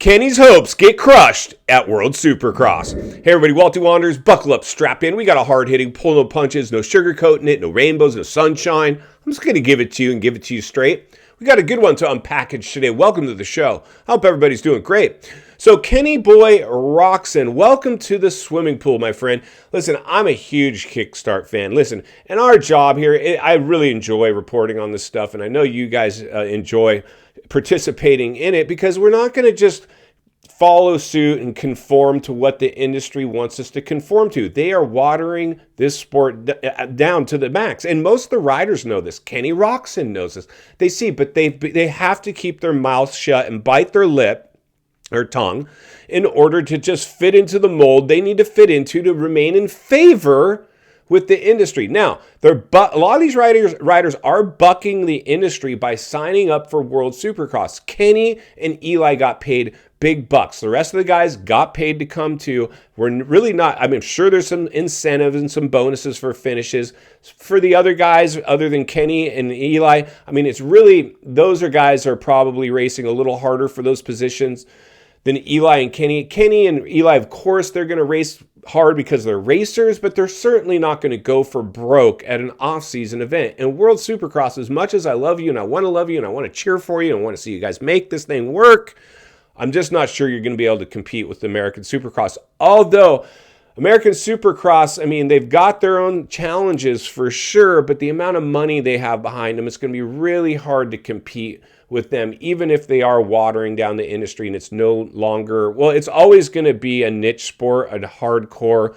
Kenny's hopes get crushed at World Supercross. Hey everybody, Walty Wanderers, buckle up, strap in. We got a hard-hitting, pull no punches, no sugarcoating it, no rainbows, no sunshine. I'm just going to give it to you and give it to you straight. We got a good one to unpackage today. Welcome to the show. I hope everybody's doing great. So Kenny boy Roczen, welcome to the swimming pool, my friend. Listen, I'm a huge Kickstart fan. Listen, and our job here, I really enjoy reporting on this stuff, and I know you guys enjoy participating in it because we're not going to just follow suit and conform to what the industry wants us to conform to. They are watering this sport down to the max. And most of the riders know this. Kenny Roczen knows this. They see, but they have to keep their mouth shut and bite their lip or tongue in order to just fit into the mold they need to fit into to remain in favor with the industry. Now, a lot of these riders are bucking the industry by signing up for World Supercross. Kenny and Eli got paid big bucks. The rest of the guys got paid to come too. We're really not, I'm sure there's some incentives and some bonuses for finishes. For the other guys, other than Kenny and Eli, it's really, those guys are probably racing a little harder for those positions than Eli and Kenny. Kenny and Eli, of course, they're going to race hard because they're racers, but they're certainly not going to go for broke at an off-season event. And World Supercross, as much as I love you and I want to love you and I want to cheer for you and I want to see you guys make this thing work, I'm just not sure you're going to be able to compete with the American Supercross. Although American Supercross, they've got their own challenges for sure, but the amount of money they have behind them, it's going to be really hard to compete with them, even if they are watering down the industry and it's no longer, well, it's always going to be a niche sport, a hardcore,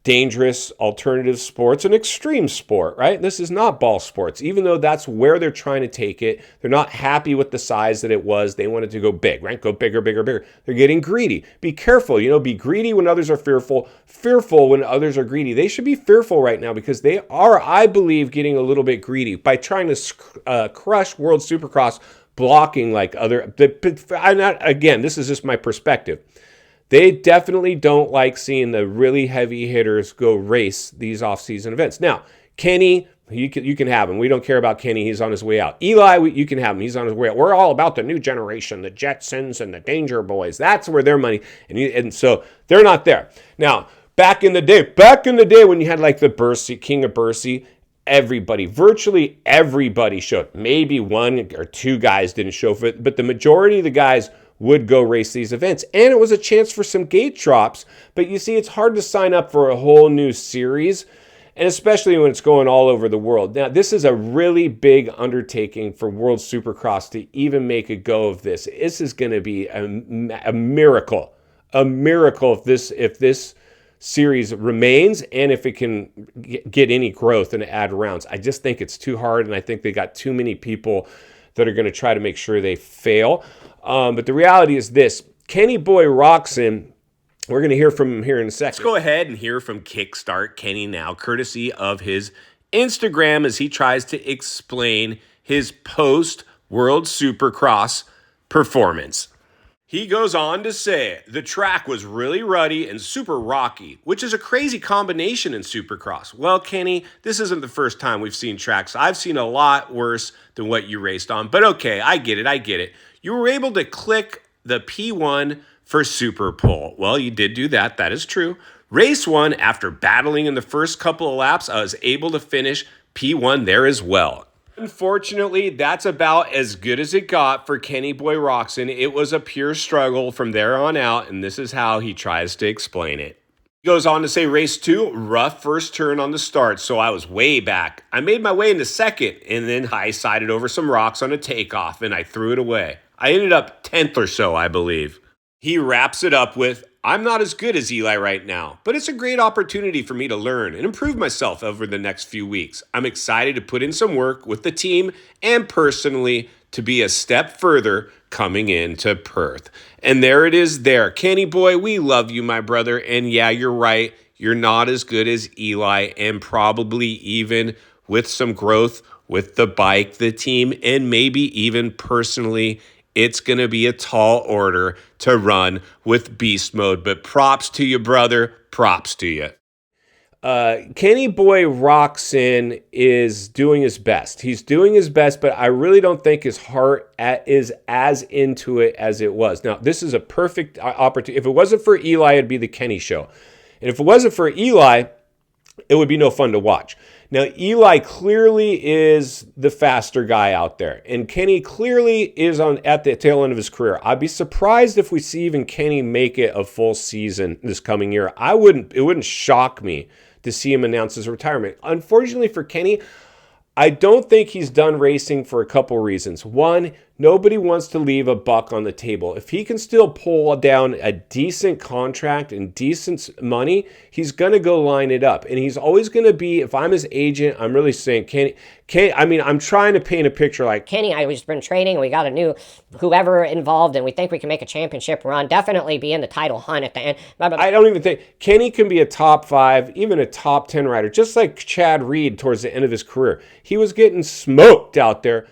dangerous alternative sport. It's an extreme sport, right? This is not ball sports, even though that's where they're trying to take it. They're not happy with the size that it was. They wanted to go big, right? Go bigger, bigger, bigger. They're getting greedy. Be careful, be greedy when others are fearful, fearful when others are greedy. They should be fearful right now because they are, I believe, getting a little bit greedy by trying to crush World Supercross, blocking like other, again, this is just my perspective. They definitely don't like seeing the really heavy hitters go race these off-season events. Now, Kenny, you can have him. We don't care about Kenny. He's on his way out. Eli, you can have him. He's on his way out. We're all about the new generation, the Jetsons and the Danger Boys. That's where their money, and so they're not there. Now, back in the day when you had like the Bercy, King of Bercy, virtually everybody showed. Maybe one or two guys didn't show for it, but the majority of the guys would go race these events. And it was a chance for some gate drops. But you see, it's hard to sign up for a whole new series, and especially when it's going all over the world. Now, this is a really big undertaking for World Supercross to even make a go of this. This is going to be a miracle. A miracle if this series remains and if it can get any growth and add rounds. I just think it's too hard, and I think they got too many people that are going to try to make sure they fail. But the reality is this. Kenny boy Roczen, we're going to hear from him here in a second. Let's go ahead and hear from Kickstart Kenny now, courtesy of his Instagram, as he tries to explain his post-World Supercross performance. He goes on to say, the track was really ruddy and super rocky, which is a crazy combination in Supercross. Well, Kenny, this isn't the first time we've seen tracks. I've seen a lot worse than what you raced on. But okay, I get it. You were able to click the P1 for Super Pole. Well, you did do that. That is true. Race 1, after battling in the first couple of laps, I was able to finish P1 there as well. Unfortunately, that's about as good as it got for Kenny boy Roczen. It was a pure struggle from there on out, and this is how he tries to explain it. He goes on to say, race 2, rough first turn on the start, so I was way back. I made my way into second, and then I sided over some rocks on a takeoff, and I threw it away. I ended up 10th or so, I believe. He wraps it up with, I'm not as good as Eli right now, but it's a great opportunity for me to learn and improve myself over the next few weeks. I'm excited to put in some work with the team and personally to be a step further coming into Perth. And there it is there. Kenny boy, we love you, my brother. And yeah, you're right. You're not as good as Eli, and probably even with some growth with the bike, the team, and maybe even personally, it's going to be a tall order to run with beast mode. But props to you, brother. Props to you. Kenny Boy Roczen is doing his best. He's doing his best, but I really don't think his heart is as into it as it was. Now, this is a perfect opportunity. If it wasn't for Eli, it'd be the Kenny show. And if it wasn't for Eli, it would be no fun to watch. Now, Eli clearly is the faster guy out there, and Kenny clearly is at the tail end of his career. I'd be surprised if we see even Kenny make it a full season this coming year. It wouldn't shock me to see him announce his retirement. Unfortunately for Kenny, I don't think he's done racing for a couple reasons. One, nobody wants to leave a buck on the table. If he can still pull down a decent contract and decent money, he's going to go line it up. And he's always going to be, if I'm his agent, I'm really saying, Kenny, I'm trying to paint a picture like, Kenny, I've been training, we got a new whoever involved, and we think we can make a championship run, definitely be in the title hunt at the end. I don't even think, Kenny can be a top 5, even a top 10 rider, just like Chad Reed towards the end of his career. He was getting smoked out there.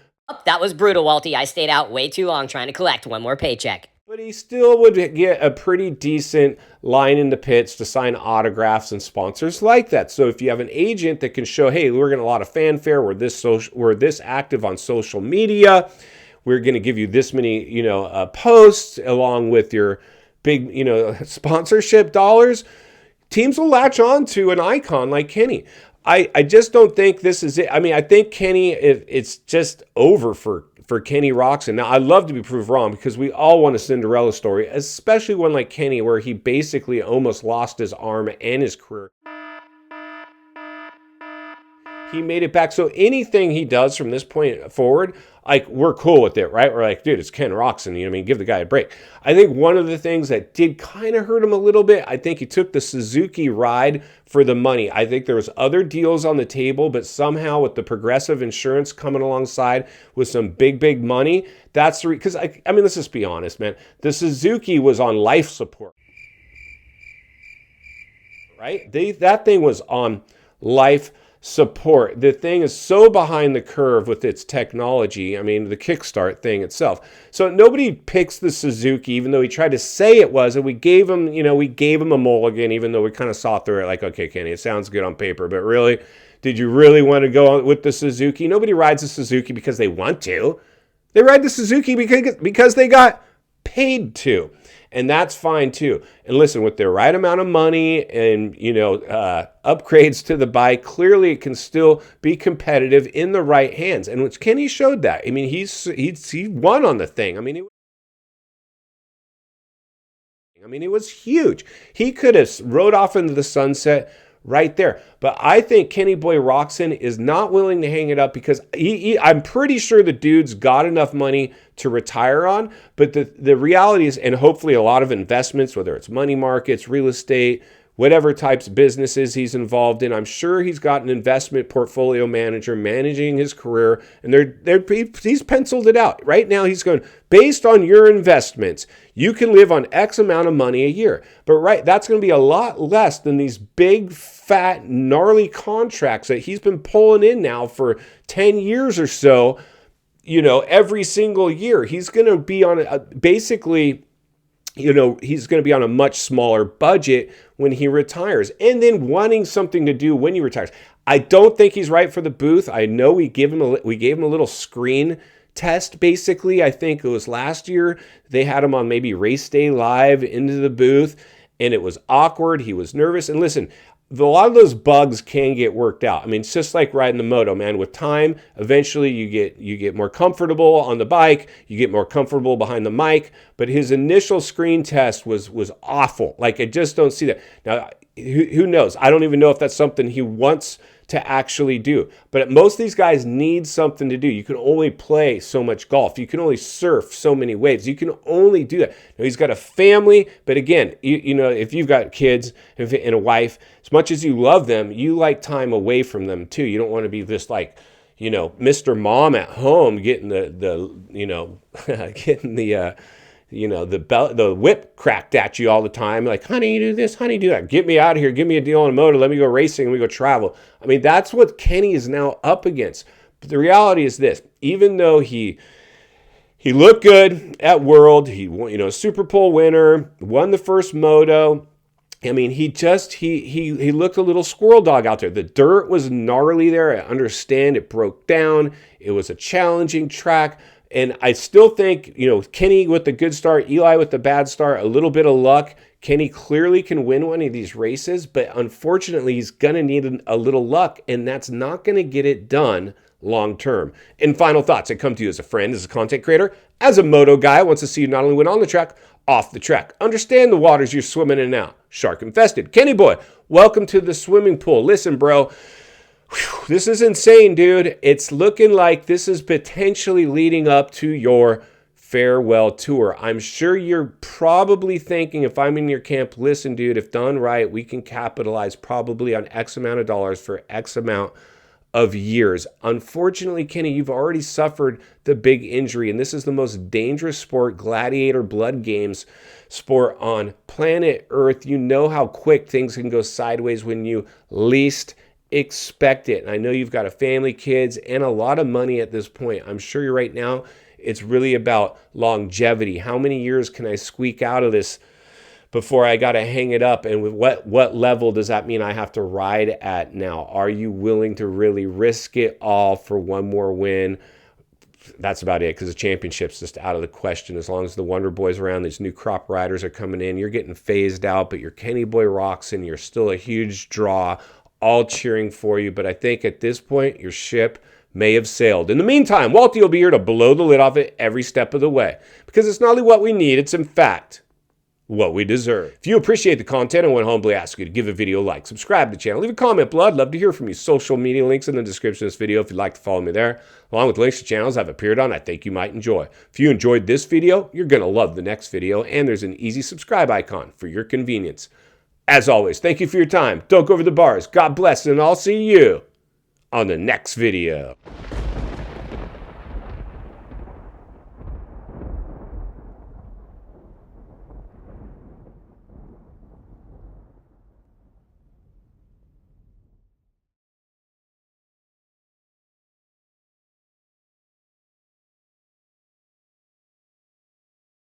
That was brutal, Walty. I stayed out way too long trying to collect one more paycheck. But he still would get a pretty decent line in the pits to sign autographs and sponsors like that. So if you have an agent that can show, hey, we're getting a lot of fanfare, we're this active on social media, we're going to give you this many, posts along with your big, sponsorship dollars, teams will latch on to an icon like Kenny. I just don't think this is it. I mean, I think Kenny, it's just over for Kenny Roczen. Now, I'd love to be proved wrong because we all want a Cinderella story, especially one like Kenny where he basically almost lost his arm and his career. He made it back. So anything he does from this point forward, like, we're cool with it, right? We're like, dude, it's Ken Roczen. Give the guy a break. I think one of the things that did kind of hurt him a little bit, I think he took the Suzuki ride for the money. I think there was other deals on the table, but somehow with the Progressive Insurance coming alongside with some big money, that's because let's just be honest, man. The Suzuki was on life support, right? That thing was on life support. The thing is so behind the curve with its technology. I mean, the kickstart thing itself. So nobody picks the Suzuki, even though he tried to say it was, and we gave him a mulligan, even though we kind of saw through it like, okay, Kenny, it sounds good on paper, but really, did you really want to go with the Suzuki? Nobody rides the Suzuki because they want to. They ride the Suzuki because they got paid to. And that's fine too. And listen, with the right amount of money and, upgrades to the bike, clearly it can still be competitive in the right hands. And which Kenny showed that. I mean, he won on the thing. It was huge. He could have rode off into the sunset right there. But I think Kenny Boy Roczen is not willing to hang it up because I'm pretty sure the dude's got enough money to retire on. But the reality is, and hopefully a lot of investments, whether it's money markets, real estate, whatever types of businesses he's involved in, I'm sure he's got an investment portfolio manager managing his career, and he's penciled it out. Right now he's going, based on your investments, you can live on X amount of money a year. But that's going to be a lot less than these big, fat, gnarly contracts that he's been pulling in now for 10 years or so, every single year. He's going to be on he's going to be on a much smaller budget when he retires, and then wanting something to do when he retires. I don't think he's right for the booth. I know we gave him a little screen test, basically. I think it was last year. They had him on maybe Race Day Live into the booth, and it was awkward. He was nervous. And listen, a lot of those bugs can get worked out. I mean, it's just like riding the moto, man. With time, eventually you get more comfortable on the bike, you get more comfortable behind the mic. But his initial screen test was awful. Like, I just don't see that. Now, who knows? I don't even know if that's something he wants to actually do. But most of these guys need something to do. You can only play so much golf. You can only surf so many waves. You can only do that. Now, he's got a family, but again, if you've got kids and a wife, as much as you love them, you like time away from them too. You don't want to be just like, Mr. Mom at home getting the whip cracked at you all the time. Like, honey, you do this, honey, do that. Get me out of here. Give me a deal on a motor. Let me go racing and we go travel. I mean, that's what Kenny is now up against. But the reality is this: even though he looked good at World, he won, Super Pole winner, won the first moto. I mean, he looked a little squirrel dog out there. The dirt was gnarly there. I understand it broke down. It was a challenging track. And I still think, Kenny with the good start, Eli with the bad start, a little bit of luck. Kenny clearly can win one of these races, but unfortunately, he's going to need a little luck, and that's not going to get it done long term. And final thoughts, I come to you as a friend, as a content creator, as a moto guy. Wants to see you not only win on the track, off the track. Understand the waters you're swimming in now. Shark infested. Kenny boy, welcome to the swimming pool. Listen, bro, this is insane, dude. It's looking like this is potentially leading up to your farewell tour. I'm sure you're probably thinking, if I'm in your camp, listen, dude, if done right, we can capitalize probably on X amount of dollars for X amount of years. Unfortunately, Kenny, you've already suffered the big injury, and this is the most dangerous sport, gladiator blood games sport on planet Earth. You know how quick things can go sideways when you least expect it. And I know you've got a family, kids, and a lot of money at this point. I'm sure you're right now, it's really about longevity. How many years can I squeak out of this before I got to hang it up? And with what level does that mean I have to ride at now? Are you willing to really risk it all for one more win? That's about it, because the championship's just out of the question. As long as the Wonder Boys around, these new crop riders are coming in, you're getting phased out, but you're Kenny Boy Roczen, you're still a huge draw, all cheering for you. But I think at this point, your ship may have sailed. In the meantime, Walty will be here to blow the lid off it every step of the way, because it's not only what we need, it's in fact what we deserve. If you appreciate the content, I want to humbly ask you to give the video a like, subscribe to the channel, leave a comment below. I'd love to hear from you. Social media links in the description of this video if you'd like to follow me there, along with links to channels I've appeared on I think you might enjoy. If you enjoyed this video, you're going to love the next video, and there's an easy subscribe icon for your convenience. As always, thank you for your time. Don't go over the bars. God bless, and I'll see you on the next video.